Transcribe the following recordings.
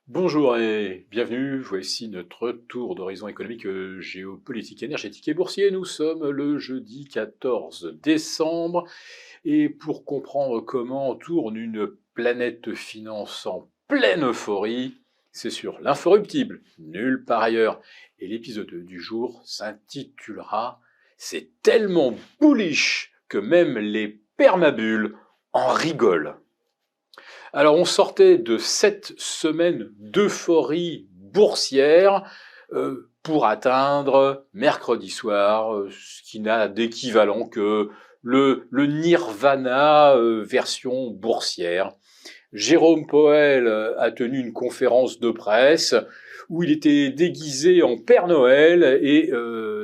Bonjour et bienvenue, voici notre tour d'horizon économique, géopolitique, énergétique et boursier. Nous sommes le jeudi 14 décembre et pour comprendre comment tourne une planète finance en pleine euphorie, c'est sur l'inforruptible, nulle part ailleurs. Et l'épisode du jour s'intitulera «C'est tellement bullish que même les permabules en rigolent». Alors on sortait de 7 semaines d'euphorie boursière pour atteindre mercredi soir ce qui n'a d'équivalent que le nirvana version boursière. Jérôme Powell a tenu une conférence de presse où il était déguisé en Père Noël et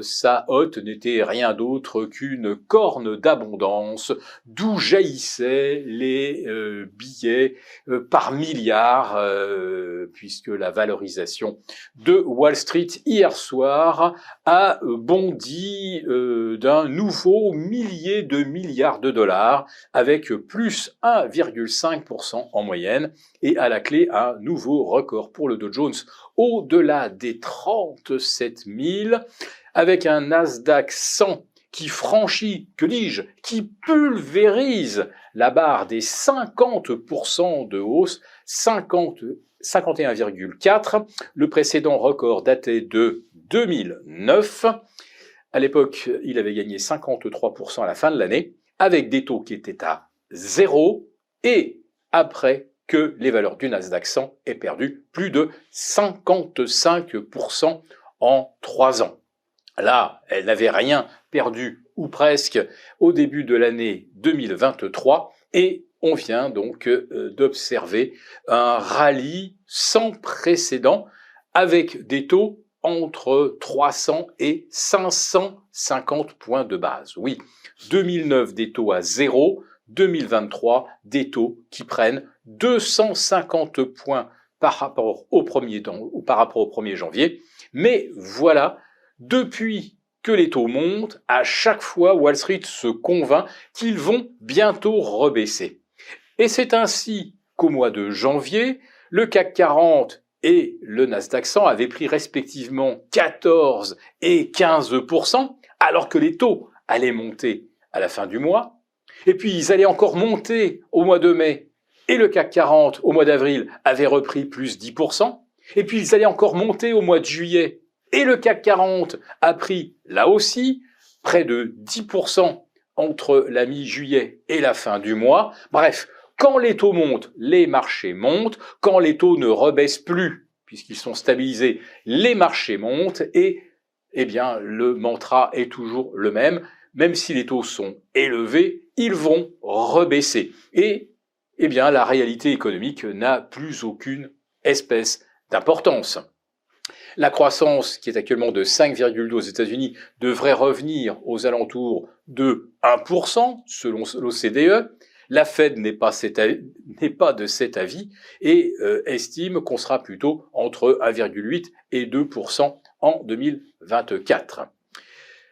sa hôte n'était rien d'autre qu'une corne d'abondance d'où jaillissaient les billets par milliards, puisque la valorisation de Wall Street hier soir a bondi d'un nouveau millier de milliards de dollars, avec plus 1,5% en moyenne, et à la clé un nouveau record pour le Dow Jones au-delà des 37 000, avec un Nasdaq 100 qui franchit, que dis-je, qui pulvérise la barre des 50% de hausse, 51,4. Le précédent record datait de 2009. À l'époque, il avait gagné 53% à la fin de l'année, avec des taux qui étaient à zéro, et après que les valeurs du Nasdaq 100 aient perdu plus de 55% en 3 ans. Là, elle n'avait rien perdu, ou presque, au début de l'année 2023, et on vient donc d'observer un rallye sans précédent, avec des taux entre 300 et 550 points de base. Oui, 2009 des taux à zéro, 2023 des taux qui prennent 250 points par rapport au 1er janvier. Mais voilà, depuis que les taux montent, à chaque fois Wall Street se convainc qu'ils vont bientôt rebaisser. Et c'est ainsi qu'au mois de janvier, le CAC 40 et le Nasdaq 100 avaient pris respectivement 14 et 15%, alors que les taux allaient monter à la fin du mois. Et puis ils allaient encore monter au mois de mai, et le CAC 40 au mois d'avril avait repris plus 10%. Et puis ils allaient encore monter au mois de juillet, et le CAC 40 a pris là aussi près de 10% entre la mi-juillet et la fin du mois. Bref, quand les taux montent, les marchés montent. Quand les taux ne rebaissent plus, puisqu'ils sont stabilisés, les marchés montent. Et eh bien, le mantra est toujours le même. Même si les taux sont élevés, ils vont rebaisser. Et eh bien, la réalité économique n'a plus aucune espèce d'importance. La croissance, qui est actuellement de 5,2 aux États-Unis, devrait revenir aux alentours de 1% selon l'OCDE. La Fed n'est pas de cet avis et estime qu'on sera plutôt entre 1,8 et 2% en 2024.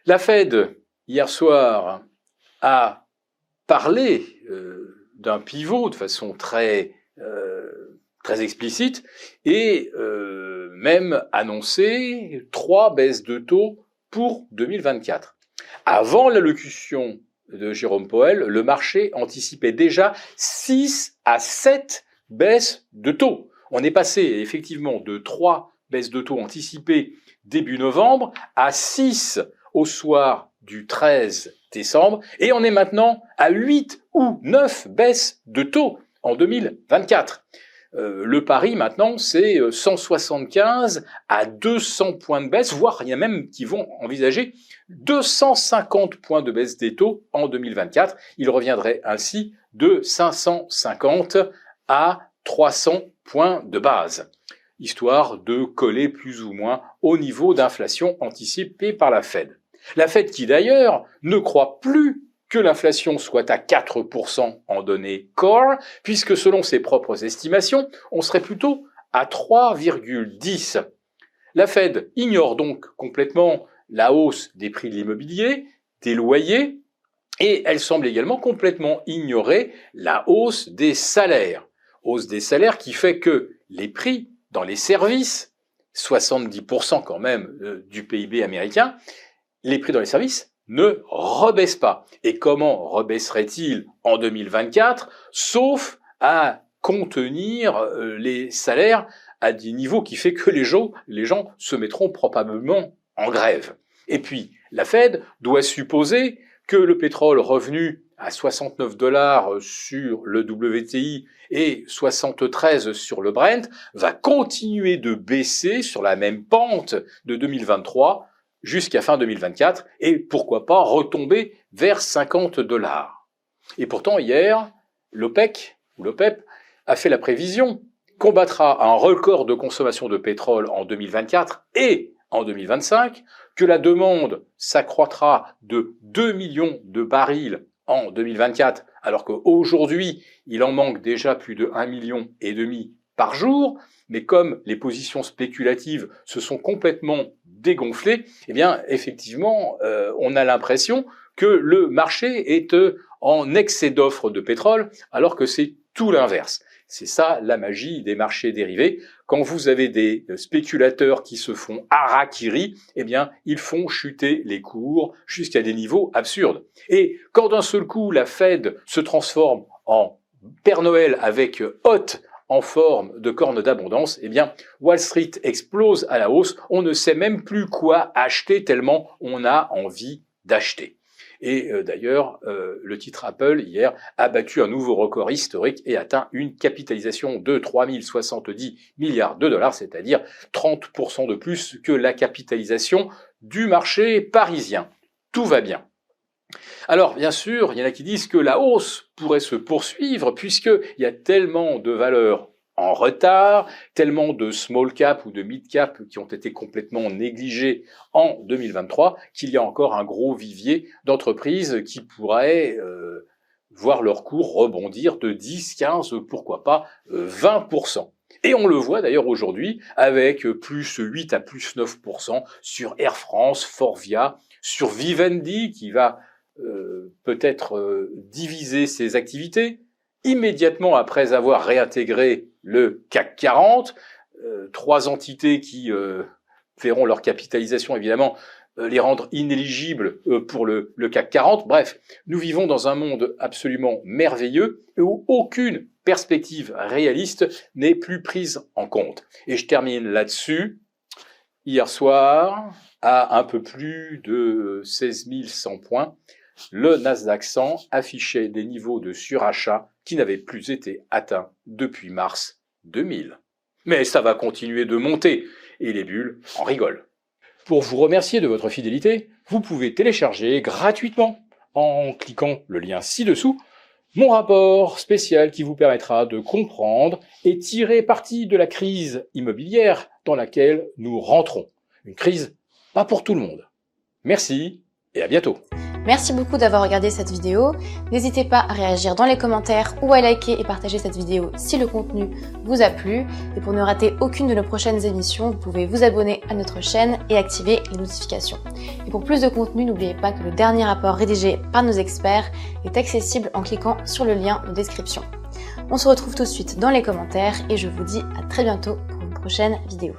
La Fed, hier soir, a parlé d'un pivot de façon très explicite et même annoncé 3 baisses de taux pour 2024. Avant l'allocution de Jérôme Powell, le marché anticipait déjà 6 à 7 baisses de taux. On est passé effectivement de 3 baisses de taux anticipées début novembre à 6 au soir du 13 décembre, et on est maintenant à 8 ou 9 baisses de taux en 2024. Le pari maintenant, c'est 175 à 200 points de baisse, voire il y a même qui vont envisager 250 points de baisse des taux en 2024. Il reviendrait ainsi de 550 à 300 points de base, histoire de coller plus ou moins au niveau d'inflation anticipé par la Fed. La Fed qui d'ailleurs ne croit plus que l'inflation soit à 4% en données core, puisque selon ses propres estimations, on serait plutôt à 3,10. La Fed ignore donc complètement la hausse des prix de l'immobilier, des loyers, et elle semble également complètement ignorer la hausse des salaires. Hausse des salaires qui fait que les prix dans les services, 70% quand même du PIB américain, les prix dans les services ne rebaissent pas. Et comment rebaisseraient-ils en 2024, sauf à contenir les salaires à des niveaux qui fait que les gens se mettront probablement en grève. Et puis, la Fed doit supposer que le pétrole revenu à 69 $ sur le WTI et 73 sur le Brent va continuer de baisser sur la même pente de 2023 jusqu'à fin 2024 et pourquoi pas retomber vers 50 $. Et pourtant, hier, l'OPEC ou l'OPEP a fait la prévision qu'on battra un record de consommation de pétrole en 2024 et en 2025, que la demande s'accroîtra de 2 millions de barils en 2024, alors qu'aujourd'hui, il en manque déjà plus de 1,5 million par jour, mais comme les positions spéculatives se sont complètement dégonflées, eh bien, effectivement, on a l'impression que le marché est en excès d'offres de pétrole, alors que c'est tout l'inverse. C'est ça la magie des marchés dérivés. Quand vous avez des spéculateurs qui se font harakiri, eh bien, ils font chuter les cours jusqu'à des niveaux absurdes. Et quand d'un seul coup, la Fed se transforme en Père Noël avec hôte en forme de corne d'abondance, eh bien, Wall Street explose à la hausse. On ne sait même plus quoi acheter tellement on a envie d'acheter. Et d'ailleurs, le titre Apple, hier, a battu un nouveau record historique et atteint une capitalisation de 3070 milliards de dollars, c'est-à-dire 30% de plus que la capitalisation du marché parisien. Tout va bien. Alors, bien sûr, il y en a qui disent que la hausse pourrait se poursuivre puisqu'il y a tellement de valeurs en retard, tellement de small cap ou de mid cap qui ont été complètement négligés en 2023 qu'il y a encore un gros vivier d'entreprises qui pourraient voir leur cours rebondir de 10, 15, pourquoi pas 20%. Et on le voit d'ailleurs aujourd'hui avec plus 8 à plus 9% sur Air France, Forvia, sur Vivendi qui va peut-être diviser ses activités. Immédiatement après avoir réintégré le CAC 40, 3 entités qui verront leur capitalisation évidemment les rendre inéligibles pour le CAC 40. Bref, nous vivons dans un monde absolument merveilleux où aucune perspective réaliste n'est plus prise en compte. Et je termine là-dessus. Hier soir, à un peu plus de 16 100 points, le Nasdaq 100 affichait des niveaux de surachat qui n'avaient plus été atteints depuis mars 2000. Mais ça va continuer de monter, et les bulles en rigolent. Pour vous remercier de votre fidélité, vous pouvez télécharger gratuitement, en cliquant le lien ci-dessous, mon rapport spécial qui vous permettra de comprendre et tirer parti de la crise immobilière dans laquelle nous rentrons. Une crise pas pour tout le monde. Merci et à bientôt. Merci beaucoup d'avoir regardé cette vidéo. N'hésitez pas à réagir dans les commentaires ou à liker et partager cette vidéo si le contenu vous a plu. Et pour ne rater aucune de nos prochaines émissions, vous pouvez vous abonner à notre chaîne et activer les notifications. Et pour plus de contenu, n'oubliez pas que le dernier rapport rédigé par nos experts est accessible en cliquant sur le lien de description. On se retrouve tout de suite dans les commentaires et je vous dis à très bientôt pour une prochaine vidéo.